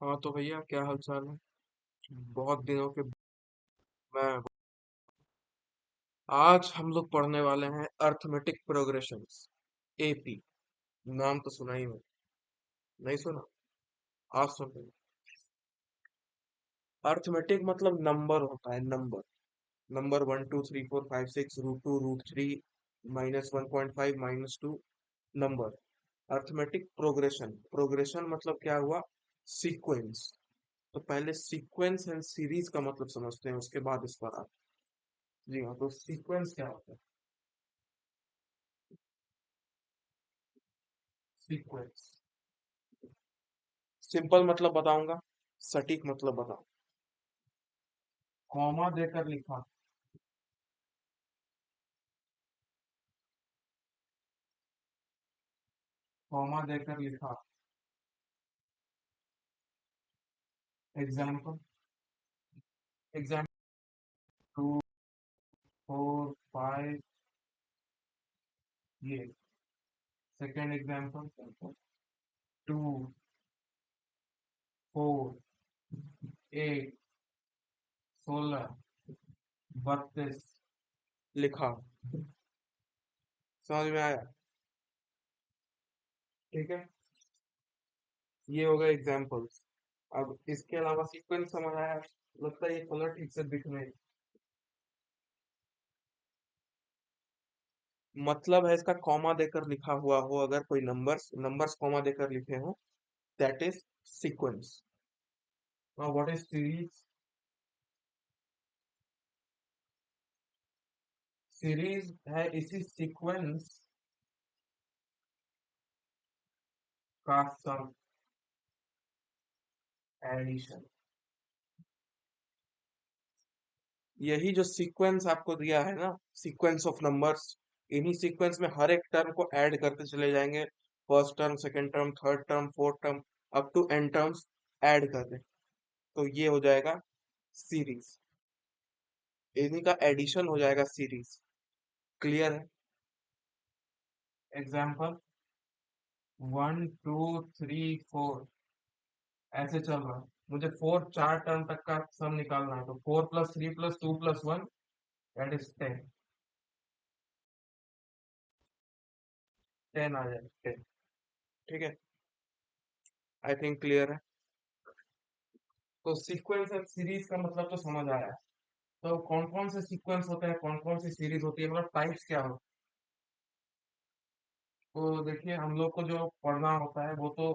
हाँ तो भैया क्या हाल चाल है। बहुत दिनों के मैं आज हम लोग पढ़ने वाले हैं अर्थमेटिक प्रोग्रेशंस। एपी नाम तो सुना ही हो। नहीं सुना? आज सुन रहे। अर्थमेटिक मतलब नंबर होता है। Number number 1 2 3 4 5 6 √2 √3 -1.5 -2 number. Arithmetic progression progression मतलब क्या हुआ? सीक्वेंस। तो पहले सीक्वेंस एंड सीरीज का मतलब समझते हैं, उसके बाद इस पर आते हैं। जी हाँ, तो सीक्वेंस क्या होता है? सीक्वेंस सिंपल मतलब बताऊंगा, सटीक मतलब बताऊं। कॉमा देकर लिखा। कॉमा देकर लिखा। एग्जाम्पल। एग्जाम्पल 2 4 5। ये सेकेंड एग्जाम्पल। 2 4 8 16 32 लिखा। समझ में आया? ठीक है। ये हो गए एग्जाम्पल्स। अब इसके अलावा सीक्वेंस समझ आया? लगता है ये कलर ठीक से दिख रहे हैं। मतलब है इसका कॉमा देकर लिखा हुआ हो, अगर कोई नंबर्स नंबर्स कॉमा देकर लिखे हो, that is sequence. Now what is series? Series है इसी सीक्वेंस का सम एडिशन। यही जो सीक्वेंस आपको दिया है ना, सीक्वेंस ऑफ नंबर्स, इन्हीं सीक्वेंस में हर एक टर्म को ऐड करते चले जाएंगे। First term, second term, third term, fourth term, up to N terms add कर दें, तो ये हो जाएगा सीरीज। इन्हीं का एडिशन हो जाएगा सीरीज। क्लियर है? एग्जाम्पल 1 2 3 4 ऐसे चल रहा है। मुझे फोर चार टर्म तक का सम निकालना है, तो 4 + 3 + 2 + 1 दैट इज 10। 10 आ जाए 10। ठीक है। आई थिंक क्लियर है। तो सीक्वेंस एंड सीरीज का मतलब तो समझ आया। तो कौन कौन से सीक्वेंस होते हैं, कौन कौन सी सीरीज होती है, मतलब टाइप्स क्या होते हैं? तो देखिए, हम लोग को जो पढ़ना होता है वो तो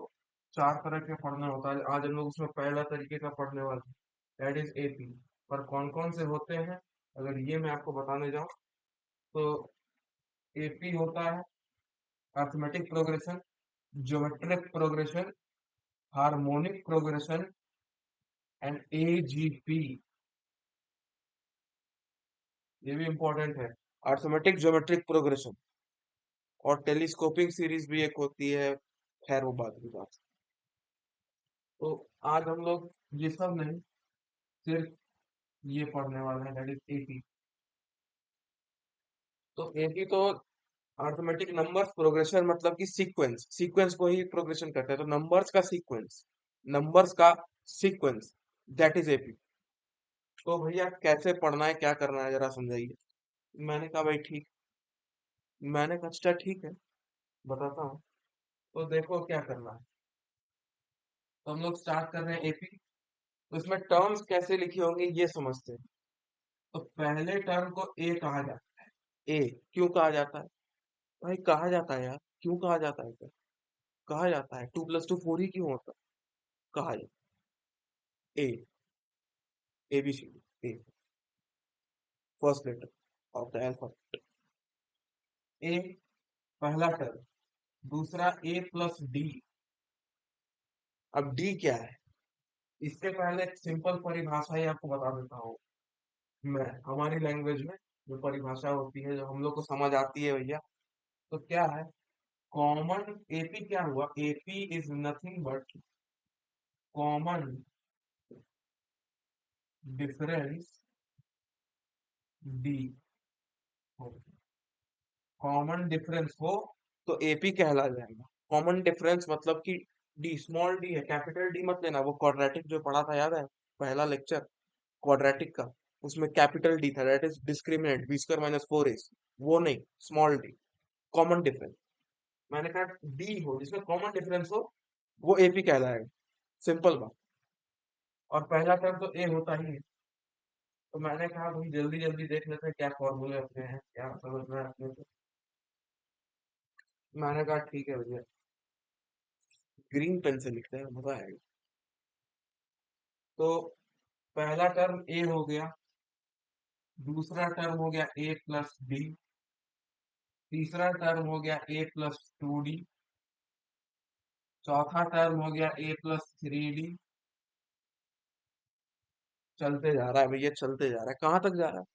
चार तरह के पढ़ना होता है। आज हम लोग उसमें पहला तरीके का पढ़ने वाले हैं, दैट इज एपी। पर कौन कौन से होते हैं, अगर ये मैं आपको बताने जाऊं, तो एपी होता है arithmetic progression, geometric progression, harmonic progression and AGP. ये भी इंपॉर्टेंट है। अर्थमेटिक ज्योमेट्रिक प्रोग्रेशन और टेलीस्कोपिंग सीरीज भी एक होती है। खैर वो बात की बात। तो आज हम लोग ये सब नहीं, सिर्फ ये पढ़ने वाले हैं, दैट इज एपी। तो एपी तो अर्थमेटिक नंबर्स प्रोग्रेशन मतलब कि सीक्वेंस, सीक्वेंस को ही प्रोग्रेशन करते हैं, तो नंबर्स का सीक्वेंस, नंबर्स का सीक्वेंस, दैट इज एपी। तो भैया कैसे पढ़ना है, क्या करना है, जरा समझाइए। मैंने कहा भाई ठीक। मैंने कहा अच्छा ठीक है, बताता हूँ। तो देखो क्या करना है। तो हम लोग स्टार्ट कर रहे हैं एपी। तो इसमें टर्म्स कैसे लिखे होंगे ये समझते हैं। तो पहले टर्म को ए कहा जाता है। ए क्यों कहा जाता है? भाई कहा जाता है यार, क्यों कहा जाता है? क्या कहा जाता है? 2 + 2 4 ही क्यों होता है? कहा जाता है A. A B C D A, first letter of the alphabet. A पहला टर्म। दूसरा A + D। अब डी क्या है? इसके पहले एक सिंपल परिभाषा ही आपको बता देता हूँ मैं, हमारी लैंग्वेज में जो परिभाषा होती है, जो हम लोग को समझ आती है भैया। तो क्या है? कॉमन एपी क्या हुआ? AP is nothing but common difference D. Common difference हो तो एपी कहला जाएगा। कॉमन डिफरेंस मतलब कि डी, स्मॉल डी है, कैपिटल डी मत लेना। वो क्वाड्रेटिक जो पढ़ा था याद है, पहला लेक्चर क्वाड्रेटिक का, उसमें कैपिटल डी था, that is discriminant, B square minus four A, वो नहीं, स्मॉल डी, कॉमन डिफरेंस। मैंने कहा डी हो जिसमें कॉमन डिफरेंस हो, वो एपी कहलाएगा, सिंपल बात। और पहला टर्म तो ए होता ही है। तो मैंने कहा भाई जल्दी जल्दी देख लेते हैं क्या फॉर्मूले अपने हैं, क्या समझना है अपने को। मैंने कहा ठीक है भैया, ग्रीन पेन से लिखते हैं, मजा आएगा। तो पहला टर्म ए हो गया, दूसरा टर्म हो गया ए प्लस डी, तीसरा टर्म हो गया ए प्लस टू डी, चौथा टर्म हो गया ए प्लस थ्री डी। चलते जा रहा है भैया, चलते जा रहा है, कहाँ तक जा रहा है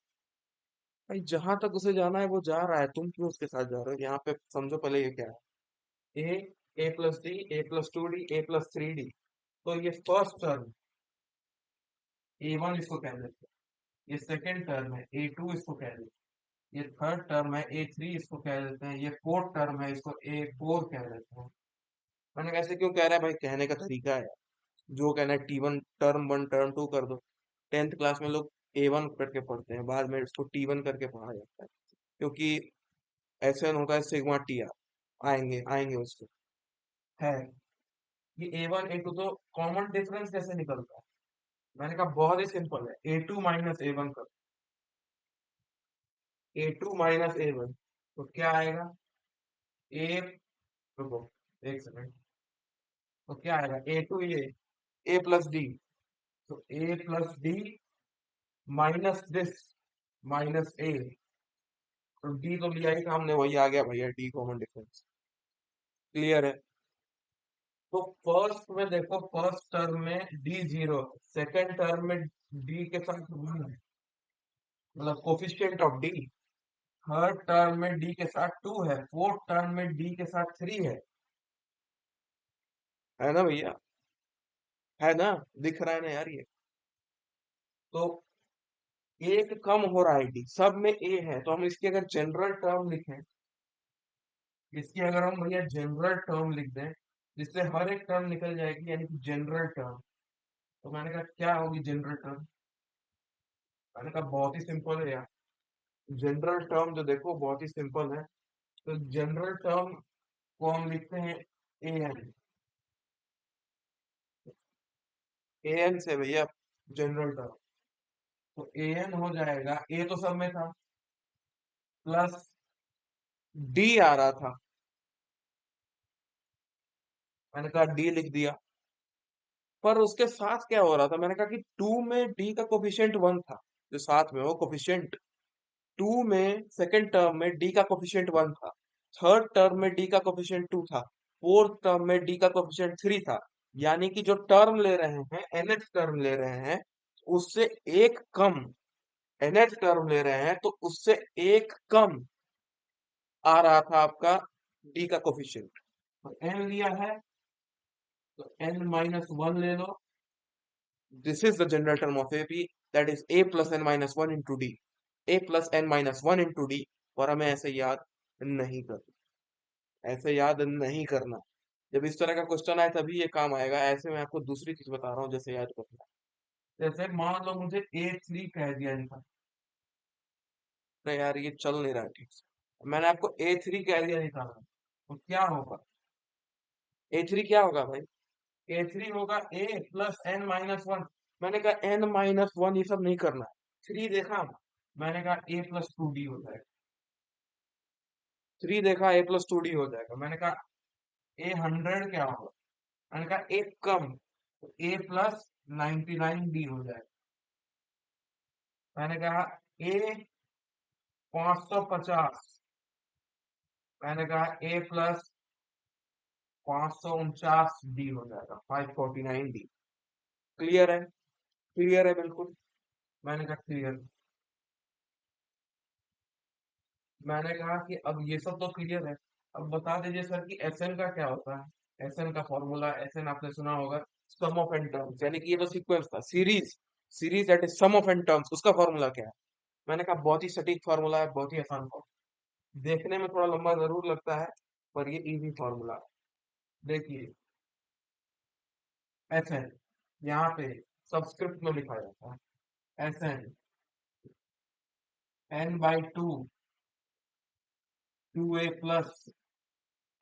भाई? जहां तक उसे जाना है वो जा रहा है, तुम क्यों उसके साथ जा रहे हो? यहाँ पे समझो पहले ये क्या है, ए प्लस डी, ए प्लस टू डी, ए प्लस थ्री डी। तो ये फर्स्ट टर्म ए वन इसको कह देते हैं, ये सेकेंड टर्म है ए टू इसको कह देते हैं, ये थर्ड टर्म है ए थ्री इसको कह देते हैं, ये फोर्थ टर्म है इसको ए फोर कह देते हैं। मैंने कहा ऐसे क्यों कह रहा है भाई? कहने का तरीका है, जो कहना है टी वन टर्म टू कर दो। टेंथ क्लास में लोग ए वन करके पढ़ते हैं, बाद में इसको टी वन करके पढ़ा जाता है, क्योंकि ऐसे होता है सिग्मा टी आर, आएंगे आएंगे उसको, है। ये ए वन ए टू, तो कॉमन डिफरेंस कैसे निकलता है? मैंने कहा बहुत ही सिंपल है, ए टू माइनस ए वन कर, ए टू माइनस ए वन, तो क्या आएगा? ए, रुको एक सेकंड, तो क्या आएगा? ए टू, ये ए प्लस डी, तो a plus d minus this minus a, तो डी तो लिया ही था हमने, वही आ गया भैया, डी कॉमन डिफरेंस। क्लियर है? तो फर्स्ट में देखो, फर्स्ट टर्म में डी जीरो, सेकेंड टर्म में डी के साथ वन है, मतलब coefficient of D. Third term में डी के साथ टू है, फोर्थ टर्म में डी के साथ थ्री है ना भैया? है ना? दिख रहा है ना यार ये? तो एक कम हो रहा है डी, सब में ए है, तो हम इसकी अगर जनरल टर्म लिखें, इसकी अगर हम भैया जनरल टर्म लिख दें, जिससे हर एक टर्म निकल जाएगी, यानी कि जनरल टर्म। तो मैंने कहा क्या होगी जनरल टर्म? मैंने कहा बहुत ही सिंपल है यार, जनरल टर्म जो देखो बहुत ही सिंपल है। तो जनरल टर्म को हम लिखते हैं ए एन, ए एन से भैया जनरल टर्म। तो ए एन हो जाएगा, ए तो सब में था, प्लस डी आ रहा था, मैंने कहा डी लिख दिया। पर उसके साथ क्या हो रहा था, मैंने कहा कि टू में डी का कोफिशिएंट वन था, जो साथ में वो कोफिशिएंट, टू में सेकंड टर्म में डी का कोफिशिएंट वन था, थर्ड टर्म में डी का कोफिशिएंट टू था, फोर्थ टर्म में डी का कोफिशिएंट थ्री था। यानी कि जो टर्म ले रहे हैं, nth टर्म ले रहे हैं, उससे एक कम, nth टर्म ले रहे हैं तो उससे एक कम आ रहा था आपका डी का कोफिशिएंट। तो n लिया है, तो n माइनस वन ले लो, this is the general term of AP, that is a plus n minus one into d, a plus n minus one into d. और हमें ऐसे याद नहीं करना, ऐसे याद नहीं करना। जब इस तरह का क्वेश्चन आए तभी ये काम आएगा, ऐसे मैं आपको दूसरी चीज बता रहा हूँ जैसे याद करना। जैसे मान लो मुझे ए थ्री कह दिया इनका, अरे यार ये चल नहीं रहा है ठीक से, मैंने आपको ए थ्री कह दिया निकालना, तो क्या होगा? ए थ्री क्या होगा भाई? ए थ्री होगा ए प्लस एन माइनस वन। मैंने कहा एन माइनस वन ये सब नहीं करना है, थ्री देखा, मैंने कहा ए प्लस टू डी हो जाएगा, थ्री देखा ए प्लस टू डी हो जाएगा। मैंने कहा ए हंड्रेड क्या होगा, मैंने कहा एक कम, तो a plus ninety nine D हो जाएगा। मैंने कहा ए 550, मैंने कहा ए प्लस 549 डी हो जाएगा, 549 डी। क्लियर है? क्लियर है बिल्कुल? मैंने कहा क्लियर। मैंने कहा कि अब ये सब तो क्लियर है, अब बता दीजिए सर कि एस एन का क्या होता है? एस एन का फॉर्मूला, एस एन आपने सुना होगा, सम ऑफ एन टर्म्स, यानी कि ये तो सीक्वेंस था, series, series that is sum of N terms, उसका फॉर्मूला क्या है? मैंने कहा बहुत ही सटीक फॉर्मूला है, बहुत ही आसान फॉर्मूला, देखने में थोड़ा लंबा जरूर लगता है, पर ये इजी फॉर्मूला है। देखिए, एस एन, यहाँ पे सबस्क्रिप्ट में लिखा जाता है S N, n/2 2a plus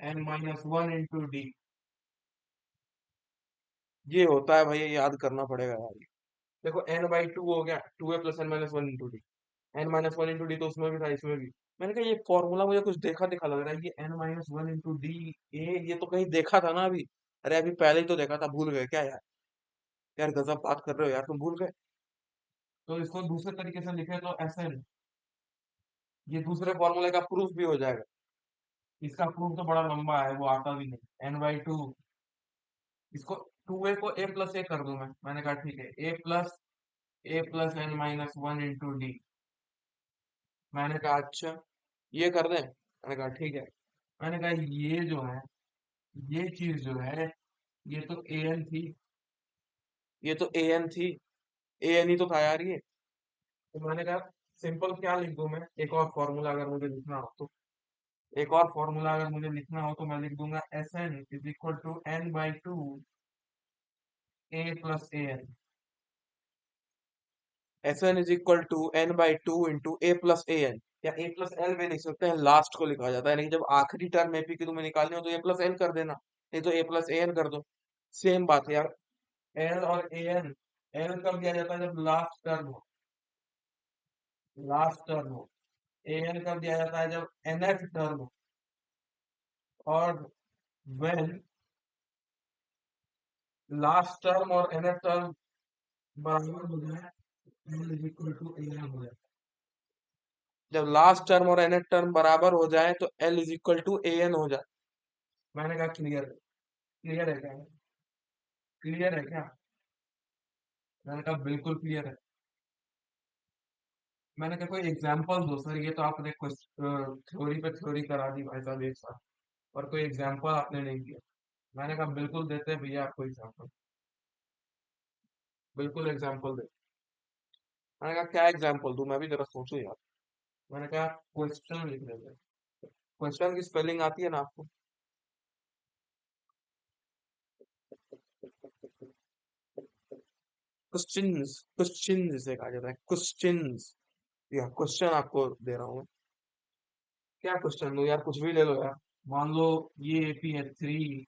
n-1 × d। ये होता है भैया, याद करना पड़ेगा यार। देखो n/2 हो गया 2a + n-1 × d, n-1 × d तो उसमें भी था इसमें भी। मैंने कहा ये फॉर्मूला मुझे कुछ देखा देखा लग रहा है, ये n-1 × d, ये तो कहीं देखा था ना अभी। अरे अभी पहले ही तो देखा था, भूल गए क्या यार? यार गजब बात कर रहे हो यार, तुम भूल गए। तो इसको दूसरे तरीके से लिखे तो Sn, ये दूसरे फॉर्मूले का प्रूफ भी हो जाएगा। इसका प्रूफ तो बड़ा लंबा है, वो आता भी नहीं। n/2, इसको 2a को a+a कर दूं मैंने कहा ठीक है, a+n-1 × d। मैंने कहा अच्छा, ये कर दें? मैंने कहा ठीक है। मैंने कहा ये जो है, ये चीज जो है, ये तो an थी, ये तो an थी, an ही तो था यार ये। तो मैंने कहा सिंपल क्या लिख दूं मैं, एक और फॉर्मूला अगर मुझे लिखना हो तो, एक और फॉर्मूला अगर मुझे लिखना हो तो मैं लिख दूंगा Sn = n/2 a+an। Sn = n/2 × a+an, या a+l भी लिख सकते हैं, लास्ट को लिखा जाता है, लेकिन जब आखिरी टर्म एपी की तुम्हें निकालनी हो तो a+l कर देना, नहीं तो a+an कर दो। सेम बात है यार। एल और an, एल कब दिया जाता है? जब लास्ट टर्म हो, लास्ट टर्म हो। an कब दिया जाता है? जब nth टर्म हो। और when लास्ट टर्म और nth टर्म बराबर हो जाए, l = an हो जाए। जब लास्ट टर्म और nth टर्म बराबर हो जाए तो l = an हो जाए। मैंने कहा क्लियर है? क्लियर है क्या? क्लियर है क्या? मैंने कहा बिल्कुल क्लियर है। मैंने कहा कोई एग्जांपल दो सर, ये तो आपने कुछ थ्योरी पे थ्योरी करा दी भाई साहब एक साथ, और कोई एग्जांपल आपने नहीं दिया। मैंने कहा बिल्कुल देते हैं भैया आपको एग्जांपल, बिल्कुल एग्जांपल दे। मैंने कहा क्या एग्जांपल दूं, मैं भी जरा सोचूं यार। मैंने कहा क्वेश्चन लिख लेते। क्वेश्चन की स्पेलिंग आती है ना आपको? क्वेश्चंस, क्वेश्चन जिसे कहा जाता है, क्वेश्चंस, या क्वेश्चन आपको दे रहा हूँ मैं। क्या क्वेश्चन दो यार, कुछ भी ले लो यार। मान लो ये एपी है 3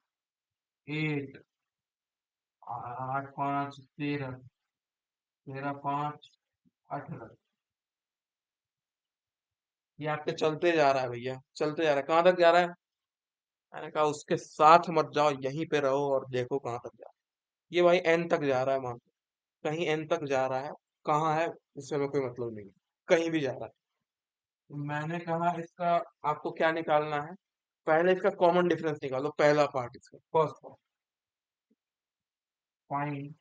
8 8 5 13, 13 5 18, ये आपके चलते जा रहा है भैया, चलते जा रहा है, कहाँ तक जा रहा है? मैंने कहा उसके साथ मत जाओ, यहीं पे रहो और देखो कहाँ तक जा रहा है। ये भाई एन तक जा रहा है, मान, कहीं एन तक जा रहा है, कहाँ है इससे हमें कोई मतलब नहीं है, कहीं भी जा रहा है। तो मैंने कहा इसका आपको क्या निकालना है? पहले इसका कॉमन डिफरेंस निकालो, पहला पार्ट इसका, first part, find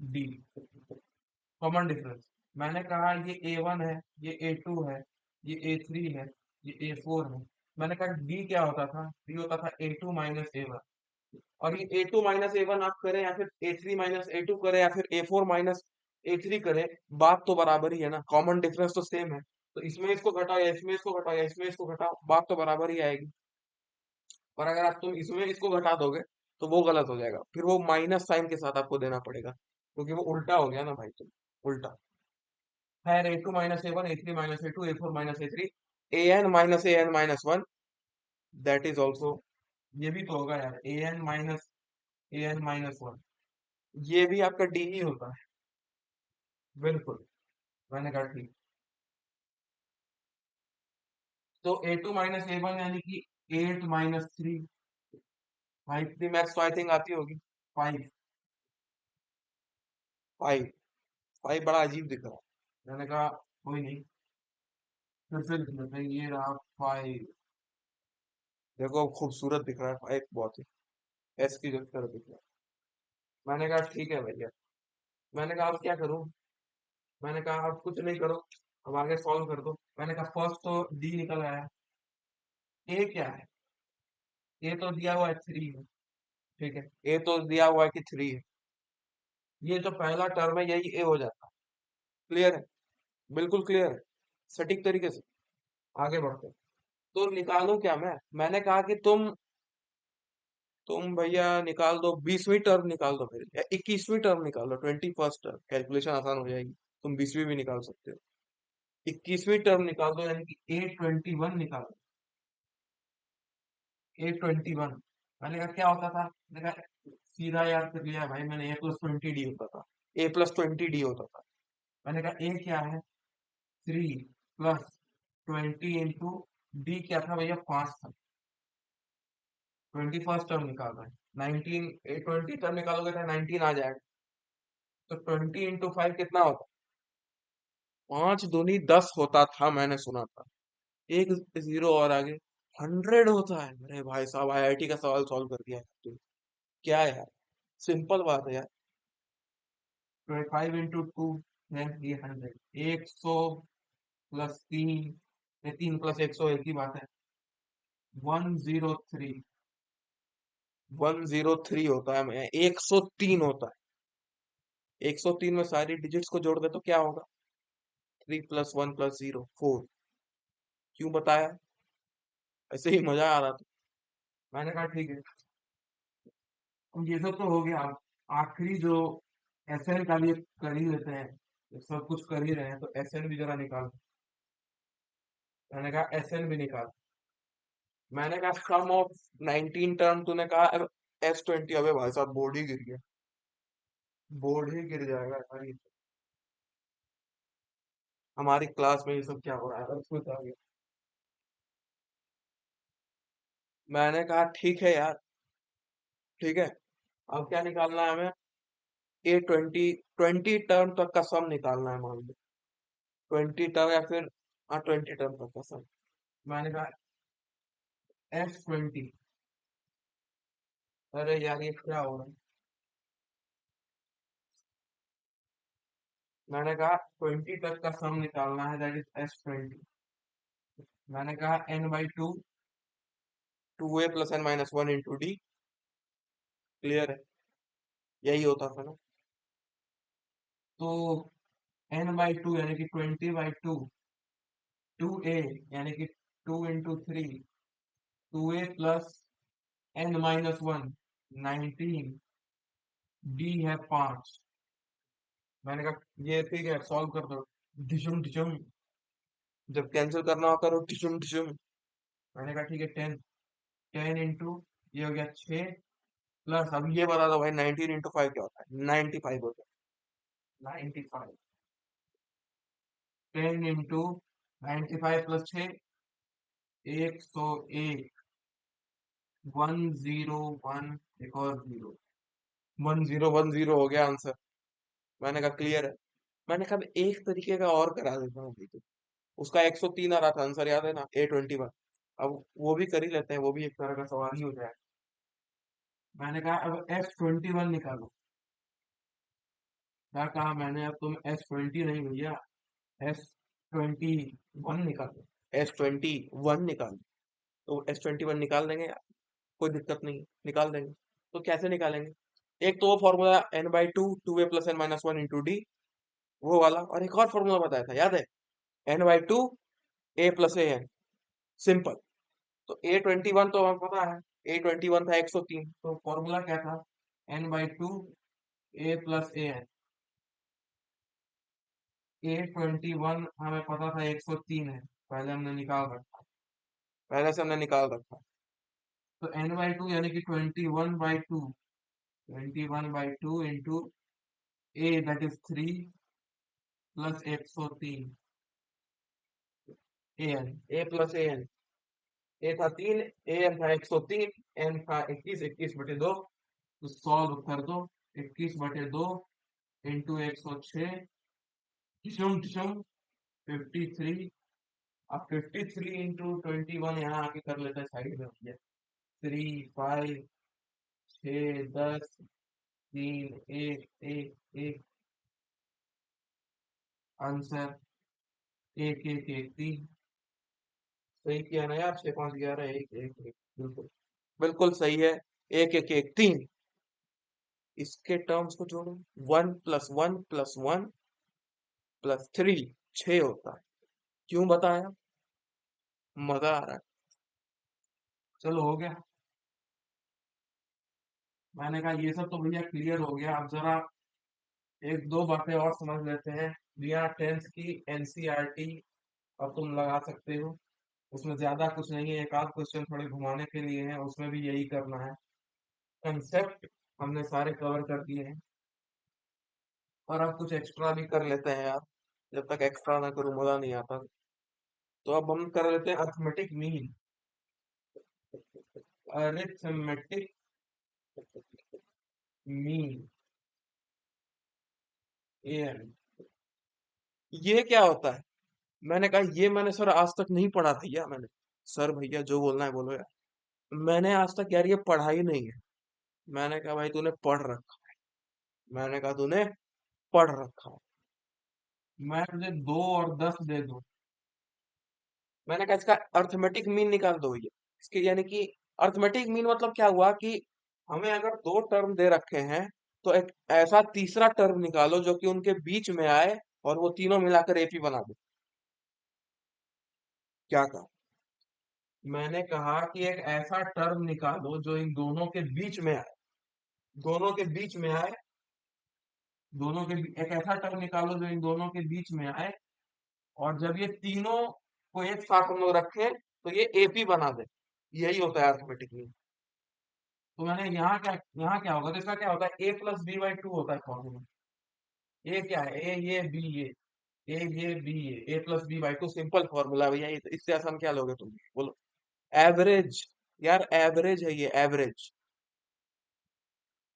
D, common difference. मैंने कहा ये A1 है, ये A2 है, ये A3 है, ये A4 है। मैंने कहा डी क्या होता था? डी होता था A2 - A1। और ये A2 - A1 आप करें, या फिर A3 - A2 करें, या फिर A4 - A3 करें, बात तो बराबर ही है ना, कॉमन डिफरेंस तो सेम है। तो इसमें इसको घटाओ या इसमें इसको घटाओ या इसमें इसको घटाओ, बात तो बराबर ही आएगी। और अगर आप तुम इसमें इसको घटा दोगे तो वो गलत हो जाएगा, फिर वो माइनस साइन के साथ आपको देना पड़ेगा, क्योंकि वो उल्टा हो गया ना भाई, तुम उल्टा। खैर A2 - A1, A3 - A2, A4 - A3, an - an-1, that is also, ये भी तो होगा यार, an - an-1, ये भी आपका डी ही होता है। बिल्कुल, मैंने कहा ठीक। तो A2 - A1 यानी कि 8 - 3। भाई इतनी मैथ्स तो आई थिंक आती होगी। 5, 5, 5 बड़ा अजीब दिख रहा है। मैंने कहा कोई नहीं, फिर से लिख लेते हैं, ये रहा 5। देखो खूबसूरत दिख रहा है 5, बहुत ही एस की तरह दिख रहा है। मैंने कहा ठीक है भैया। मैंने कहा अब क्या करूं? मैंने कहा अब कुछ नहीं करो, अब आगे सॉल्व कर दो। मैंने कहा फर्स्ट तो डी निकल आया, ए क्या है? ए तो दिया हुआ है 3 है, ठीक है, ए तो दिया हुआ है कि 3 है, ये जो पहला टर्म है यही ए हो जाता है। क्लियर है? बिल्कुल क्लियर है, सटीक तरीके से। आगे बढ़ते हैं। तो निकालूं क्या मैं? मैंने कहा कि तुम तुम भैया निकाल दो, 20वीं टर्म निकाल दो मेरे लिए, 21वीं टर्म निकाल दो, 21st टर्म, कैलकुलेशन आसान हो जाएगी। तुम 20वीं भी निकाल सकते हो। 21वीं टर्म निकाल दो, यानी कि A21 निकाल दो। A21 मैंने कहा क्या होता था, मैंने कहा सीधा याद कर लिया भाई मैंने, A+20D होता था। A+20D होता था। मैंने कहा A क्या है, 3 + 20 इंटू डी क्या था भैया, 5 था। 21st टर्म निकाल रहे हैं, 19 A20 टर्म निकालोगे तो 19 आ जाएगा। तो 20 × 5 कितना होता, 5 दूनी 10 होता था, मैंने सुना था। एक जीरो और आगे 100 होता है। अरे भाई साहब, आईआईटी का सवाल सॉल्व कर दिया है तुम। क्या है यार, सिंपल बात है यार। 5 × 2 है ये 100, 100 + 3, 3 + 100 एक ही बात है, 103। 103 होता है, मैं 103 होता है। 103 में सारी डिजिट्स को जोड़ दे तो क्या होगा, 3 + 1 + 0 4। क्यों बताया, ऐसे ही मजा आ रहा था। मैंने कहा ठीक है, अब ये सब तो हो गया। आखिरी जो एसएन का भी कर ही लेते हैं, ये सब कुछ कर ही रहे हैं तो एसएन भी जरा निकाल। मैंने कहा एसएन भी निकाल। मैंने कहा सम ऑफ 19 टर्म, तूने कहा S20। अबे भाई साहब, बोर्ड ही गिर गया, बोर्ड ही गिर जाएगा यार ये। हमारी क्लास में ये सब क्या हो रहा है, अब कुछ आ गया। मैंने कहा ठीक है यार, ठीक है। अब क्या निकालना है हमें, A20 टर्म तक का सम निकालना है, मान लो 20 टर्म या फिर, हाँ 20 टर्म तक का सम। मैंने कहा S20। अरे यार ये क्या हो रहा है, मैंने कहा 20 तक का सम निकालना है, दैट इज S20। मैंने कहा n/2, 2a + n - 1 into D. Clear है, यही होता था ना। तो n/2 यानी कि 20/2, 2a यानी कि 2 × 3, 2a + n - 1 19, डी है 5। मैंने कहा ये ठीक है, सॉल्व कर दो। डिशुम डिशुम, जब कैंसिल करना हो करो डिशुम डिशुम। मैंने कहा ठीक है, 10 इंटू, ये हो गया 6, प्लस अब ये बता दो भाई 19 × 5 क्या होता है, 95 होता है, 95। 10 × 95 + 6, 101, 101, एक और जीरो, 1010 हो गया आंसर। मैंने कहा क्लियर है। मैंने कहा एक तरीके का और करा देता हूँ भाई, तो उसका 103 आ रहा था आंसर, याद है ना, A21। अब वो भी कर ही लेते हैं, वो भी एक तरह का सवाल ही हो जाए। मैंने कहा अब S21 निकालो। क्या कहा मैंने, अब तुम S20 नहीं भैया, S21 निकालो, S21 निकालो। तो S21 निकाल देंगे यार, कोई दिक्कत नहीं, निकाल देंगे। तो कैसे निकालेंगे, एक तो वो formula n/2, 2a + n - 1 into D, वो वाला। और एक और फॉर्मूला बताया था, याद है, n/2 a + an, सिंपल। तो A21 तो हमें पता है, A21 था 103, तो फॉर्मूला क्या था, n/2 a + an। A21 हमें पता था 103 है, पहले हमने निकाल रखा, पहले से हमने निकाल रखा। तो n/2 यानी कि 21/2, 21/2 into a that is 3 + 103, an, a + an। a था 3, an था 103, n था 21, 21/2। तो सॉल्व कर दो, 21/2 इंटू 106, टिशुम टिशुम 53। अब 53 इंटू 21 यहाँ आके कर लेते हैं साइड में भैया, 3 5 6 10 3 1 1 1, आंसर 1 1 1 3। सही किया ना यार, 6 5 11 1 1 1, बिल्कुल बिल्कुल सही है। 1 1 1 3, इसके टर्म्स को जोड़ो, 1 + 1 + 1 + 3, 6 होता है। क्यों बताया, मजा आ रहा है। चलो हो गया। मैंने कहा ये सब तो भैया क्लियर हो गया, अब जरा एक दो बातें और समझ लेते हैं। भैया टेंथ की एनसीईआरटी अब तुम लगा सकते हो, उसमें ज्यादा कुछ नहीं है, एक आध क्वेश्चन थोड़े घुमाने के लिए है, उसमें भी यही करना है। कंसेप्ट हमने सारे कवर कर दिए हैं, और अब कुछ एक्स्ट्रा भी कर लेते हैं यार, जब तक एक्स्ट्रा ना करूँ मजा नहीं आता। तो अब हम कर लेते हैं अर्थमेटिक मीन। अरिथमेटिक मीन, ये क्या होता है? मैंने कहा ये मैंने सर आज तक नहीं पढ़ा भैया मैंने। सर भैया जो बोलना है बोलो यार। मैंने आज तक यार ये पढ़ा ही नहीं है। मैंने कहा भाई तूने पढ़ रखा है, मैंने कहा तूने पढ़ रखा है, मैं तुझे 2 और 10 दे दूं। मैंने कहा इसका अर्थमेटिक मीन निकाल दो भैया। इसके यानी कि अर्थमेटिक मीन मतलब क्या हुआ कि हमें अगर दो टर्म दे रखे हैं, तो एक ऐसा तीसरा टर्म निकालो जो कि उनके बीच में आए और वो तीनों मिलाकर एपी बना दे। क्या कहा? मैंने कहा कि एक ऐसा टर्म निकालो जो इन दोनों के बीच में आए, दोनों के बीच में आए, एक ऐसा टर्म निकालो जो इन दोनों के बीच में आए, और जब ये तीनों को एक साथ हम लोग रखें तो ये एपी बना दे। यही होता है अर्थमेटिक मीन। तो मैंने यहाँ क्या होगा, तो इसका क्या होता है, a+b/2 होता है फॉर्मूला। ए क्या है, ए ये बी ये, ए ये बी ये, a+b/2 सिंपल फॉर्मूला भैया, इससे आसान क्या लोगे तुम, बोलो। एवरेज, यार एवरेज है ये, एवरेज।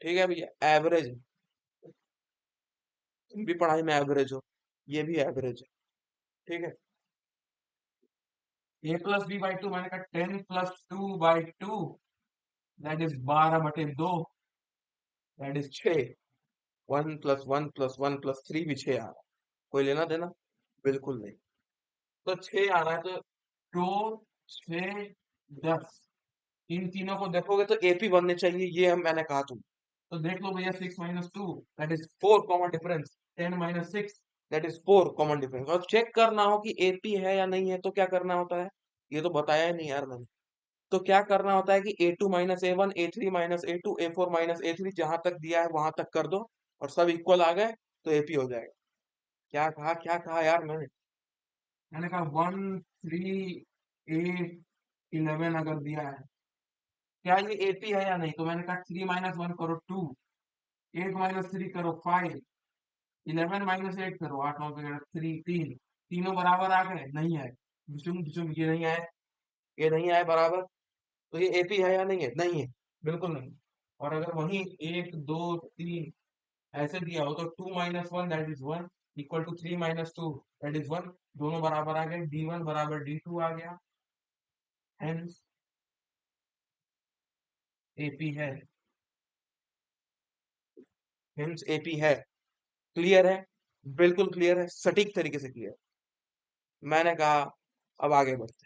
ठीक है भैया, एवरेज। तुम भी पढ़ाई में एवरेज हो, ये भी एवरेज है। ठीक है। a+b/2 मैंने कहा 10+2/2, दैट इज 12/2, दैट इज 6। 1+1+1+3 भी 6 आ रहा है, कोई लेना देना? बिल्कुल नहीं। तो 6 आ रहा है, तो 2, 6, 10, इन तीनों को देखोगे तो एपी बनने चाहिए, ये हम मैंने कहा तुम। तो देख लो भैया, 6-2 that is 4 common difference, 10-6 that is 4 common difference. और चेक करना हो कि एपी है या नहीं है तो क्या करना होता है, ये तो बताया ही नहीं यार मैंने। तो क्या करना होता है कि a2-a1, a3-a2, a4-a3, जहां तक दिया है वहां तक कर दो, और सब इक्वल आ गए तो एपी हो जाएगा। क्या कहा यार मैंने कहा 1, 3, 8, 11 अगर दिया है, क्या ये एपी है या नहीं? तो मैंने कहा 3-1 करो 2, 8-3 करो 5, 11-8 करो 8, 9, 3, तीनों बराबर आ गए, नहीं है, डिचुम डिचुम, ये नहीं आए, ये नहीं आए बराबर। तो ये एपी है या नहीं है? नहीं है, बिल्कुल नहीं। और अगर वही 1, 2, 3 ऐसे दिया हो, तो 2-1 that is 1 equal to 3-2 that is 1, दोनों बराबर आ गए, D1 बराबर D2 आ गया, हेंस एपी है, हेंस एपी है। क्लियर है? बिल्कुल क्लियर है, सटीक तरीके से क्लियर। मैंने कहा अब आगे बढ़ते हैं।